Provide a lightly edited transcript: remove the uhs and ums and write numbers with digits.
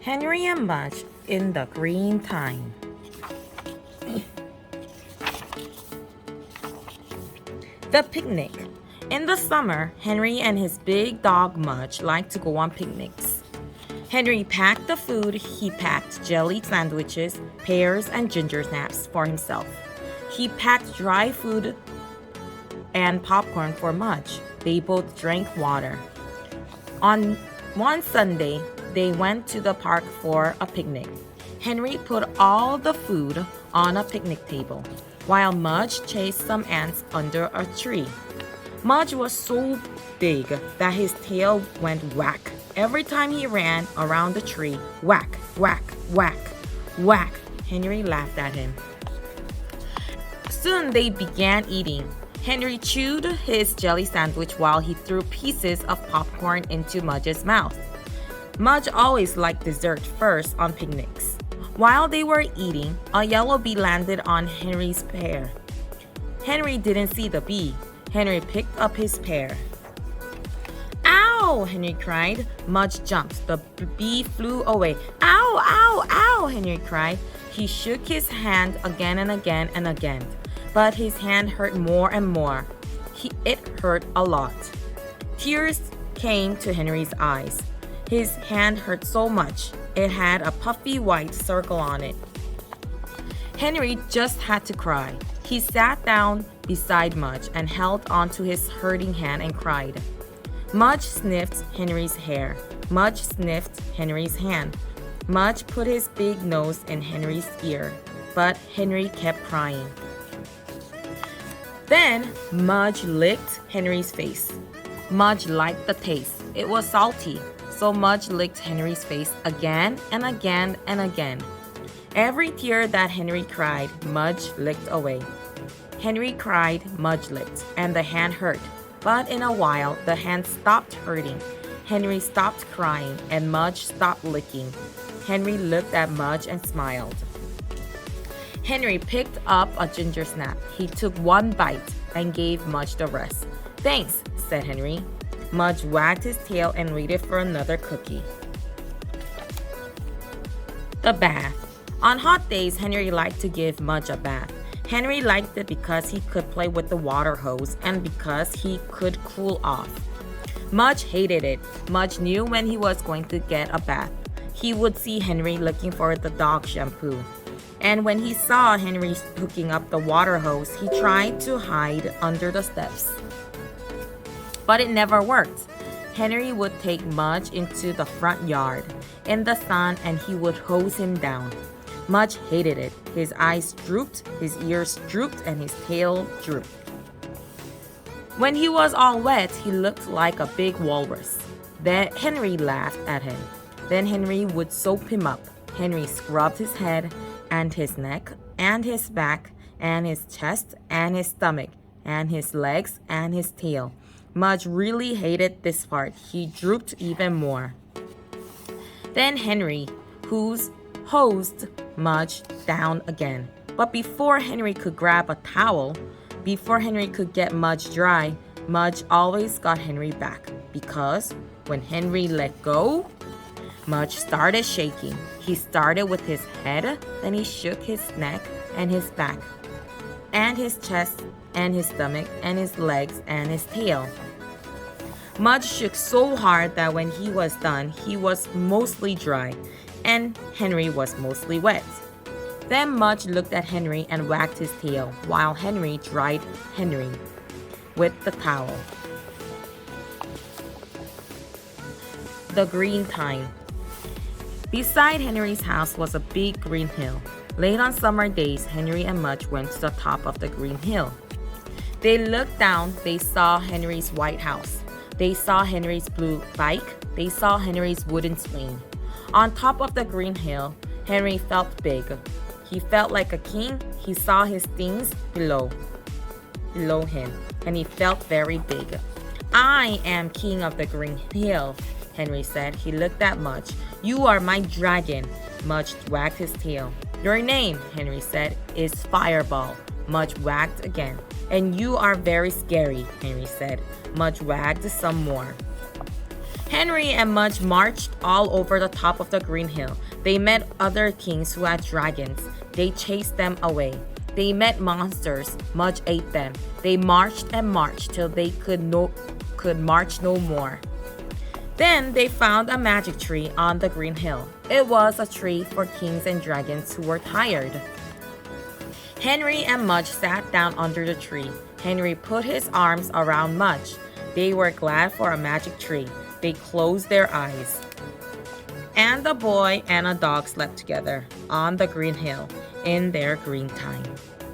Henry and Mudge in the Green Time. The picnic. In the summer, Henry and his big dog Mudge like to go on picnics. Henry packed the food. He packed jelly sandwiches, pears, and ginger snaps for himself. He packed dry food and popcorn for Mudge. They both drank water. On one Sunday, they went to the park for a picnic. Henry put all the food on a picnic table, while Mudge chased some ants under a tree. Mudge was so big that his tail went whack every time he ran around the tree. Whack, whack, whack, whack. Henry laughed at him. Soon they began eating. Henry chewed his jelly sandwich while he threw pieces of popcorn into Mudge's mouth. Mudge always liked dessert first on picnics. While they were eating, a yellow bee landed on Henry's pear. Henry didn't see the bee. Henry picked up his pear. "Ow!" Henry cried. Mudge jumped. The bee flew away. "Ow! Ow! Ow!" Henry cried. He shook his hand again and again and again. But his hand hurt more and more. It hurt a lot. Tears came to Henry's eyes. His hand hurt so much. It had a puffy white circle on it. Henry just had to cry. He sat down beside Mudge and held onto his hurting hand and cried. Mudge sniffed Henry's hair. Mudge sniffed Henry's hand. Mudge put his big nose in Henry's ear. But Henry kept crying. Then Mudge licked Henry's face. Mudge liked the taste. It was salty, so Mudge licked Henry's face again and again and again. Every tear that Henry cried, Mudge licked away. Henry cried, Mudge licked, and the hand hurt. But in a while, the hand stopped hurting. Henry stopped crying, and Mudge stopped licking. Henry looked at Mudge and smiled. Henry picked up a ginger snap. He took one bite and gave Mudge the rest. "Thanks," said Henry. Mudge wagged his tail and waited for another cookie. The bath. On hot days, Henry liked to give Mudge a bath. Henry liked it because he could play with the water hose and because he could cool off. Mudge hated it. Mudge knew when he was going to get a bath. He would see Henry looking for the dog shampoo. And when he saw Henry hooking up the water hose, he tried to hide under the steps. But it never worked. Henry would take Mudge into the front yard in the sun and he would hose him down. Mudge hated it. His eyes drooped, his ears drooped, and his tail drooped. When he was all wet, he looked like a big walrus. Then Henry laughed at him. Then Henry would soap him up. Henry scrubbed his head and his neck and his back and his chest and his stomach and his legs and his tail. Mudge really hated this part. He drooped even more. Then Henry hosed Mudge down again. But before Henry could grab a towel, before Henry could get Mudge dry, Mudge always got Henry back. Because when Henry let go, Mudge started shaking. He started with his head, then he shook his neck and his back, and his chest, and his stomach, and his legs, and his tail. Mudge shook so hard that when he was done, he was mostly dry, and Henry was mostly wet. Then Mudge looked at Henry and wagged his tail, while Henry dried Henry with the towel. The Green Time. Beside Henry's house was a big green hill. Late on summer days, Henry and Mudge went to the top of the green hill. They looked down. They saw Henry's white house. They saw Henry's blue bike. They saw Henry's wooden swing. On top of the green hill, Henry felt big. He felt like a king. He saw his things below him, and he felt very big. "I am king of the green hill," Henry said. He looked at Mudge. "You are my dragon." Mudge wagged his tail. "Your name," Henry said, "is Fireball." Mudge wagged again. "And you are very scary," Henry said. Mudge wagged some more. Henry and Mudge marched all over the top of the green hill. They met other kings who had dragons. They chased them away. They met monsters. Mudge ate them. They marched and marched till they could march no more. Then they found a magic tree on the green hill. It was a tree for kings and dragons who were tired. Henry and Mudge sat down under the tree. Henry put his arms around Mudge. They were glad for a magic tree. They closed their eyes. And the boy and a dog slept together on the green hill in their green time.